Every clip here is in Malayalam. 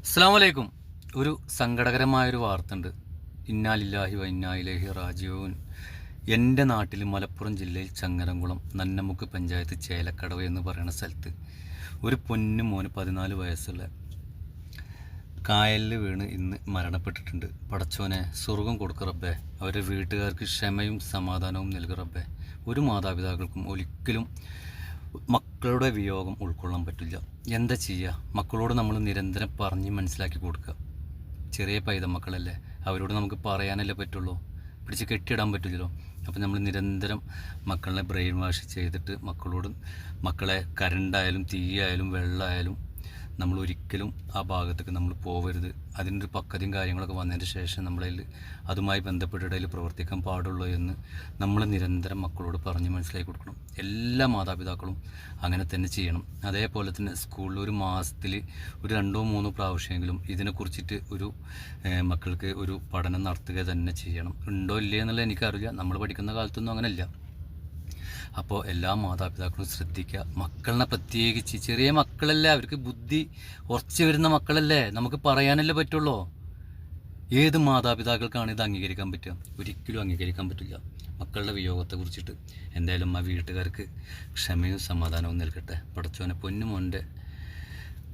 അസ്സലാമു അലൈക്കും. ഒരു സങ്കടകരമായൊരു വാർത്തയുണ്ട്. ഇന്നാലില്ലാഹി വ ഇന്നാ ഇലൈഹി റാജിഊൻ. എൻ്റെ നാട്ടിൽ മലപ്പുറം ജില്ലയിൽ ചങ്ങരംകുളം നന്നമുക്ക് പഞ്ചായത്ത് ചേലക്കടവ് എന്ന് പറയുന്ന സ്ഥലത്ത് ഒരു പൊന്നു മോന് 14 വയസ്സുള്ള കായലിൽ വീണ് ഇന്ന് മരണപ്പെട്ടിട്ടുണ്ട്. പടച്ചോനെ സ്വർഗം കൊടുക്ക റബ്ബേ. അവരുടെ വീട്ടുകാർക്ക് ക്ഷമയും സമാധാനവും നൽകുക റബ്ബേ. ഒരു മാതാപിതാക്കൾക്കും ഒരിക്കലും മക്കളുടെ വിയോഗം ഉൾക്കൊള്ളാൻ പറ്റില്ല. എന്താ ചെയ്യുക? മക്കളോട് നമ്മൾ നിരന്തരം പറഞ്ഞ് മനസ്സിലാക്കി കൊടുക്കുക. ചെറിയ പൈതമക്കളല്ലേ, അവരോട് നമുക്ക് പറയാനല്ലേ പറ്റുള്ളൂ, പിടിച്ച് കെട്ടിയിടാൻ പറ്റില്ലല്ലോ. അപ്പോൾ നമ്മൾ നിരന്തരം മക്കളെ ബ്രെയിൻ വാഷ് ചെയ്തിട്ട് മക്കളെ കരണ്ടായാലും തീയായാലും വെള്ളമായാലും നമ്മൾ ഒരിക്കലും ആ ഭാഗത്തേക്ക് നമ്മൾ പോകരുത്. അതിനൊരു പക്വതയും കാര്യങ്ങളൊക്കെ വന്നതിന് ശേഷം നമ്മളതിൽ അതുമായി ബന്ധപ്പെട്ടിടയിൽ പ്രവർത്തിക്കാൻ പാടുള്ളൂ എന്ന് നമ്മൾ നിരന്തരം മക്കളോട് പറഞ്ഞ് മനസ്സിലാക്കി കൊടുക്കണം. എല്ലാ മാതാപിതാക്കളും അങ്ങനെ തന്നെ ചെയ്യണം. അതേപോലെ തന്നെ സ്കൂളിൽ ഒരു മാസത്തിൽ ഒരു 2-3 പ്രാവശ്യമെങ്കിലും ഇതിനെക്കുറിച്ചിട്ട് മക്കൾക്ക് ഒരു പഠനം നടത്തുക തന്നെ ചെയ്യണം. ഉണ്ടോ ഇല്ലേ എന്നുള്ളത് എനിക്കറിയില്ല. നമ്മൾ പഠിക്കുന്ന കാലത്തൊന്നും അങ്ങനെയല്ല. അപ്പോൾ എല്ലാ മാതാപിതാക്കളും ശ്രദ്ധിക്കുക. മക്കളെ പ്രത്യേകിച്ച് ചെറിയ മക്കളല്ലേ, അവർക്ക് ബുദ്ധി ഉറച്ചു വരുന്ന മക്കളല്ലേ, നമുക്ക് പറയാനല്ലേ പറ്റുള്ളൂ. ഏത് മാതാപിതാക്കൾക്കാണ് ഇത് അംഗീകരിക്കാൻ പറ്റുക? ഒരിക്കലും അംഗീകരിക്കാൻ പറ്റില്ല മക്കളുടെ വിയോഗത്തെ കുറിച്ചിട്ട്. എന്തായാലും ആ വീട്ടുകാർക്ക് ക്ഷമയും സമാധാനവും നൽകട്ടെ. പടച്ചോനെ പൊന്നുമോൻ്റെ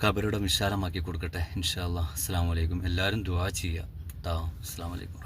ഖബറുടെ വിശാലമാക്കി കൊടുക്കട്ടെ ഇൻഷാ അല്ലാഹ്. അസ്സലാമു അലൈക്കും. എല്ലാവരും ദുആ ചെയ്യുക. അസ്സലാമു അലൈക്കും.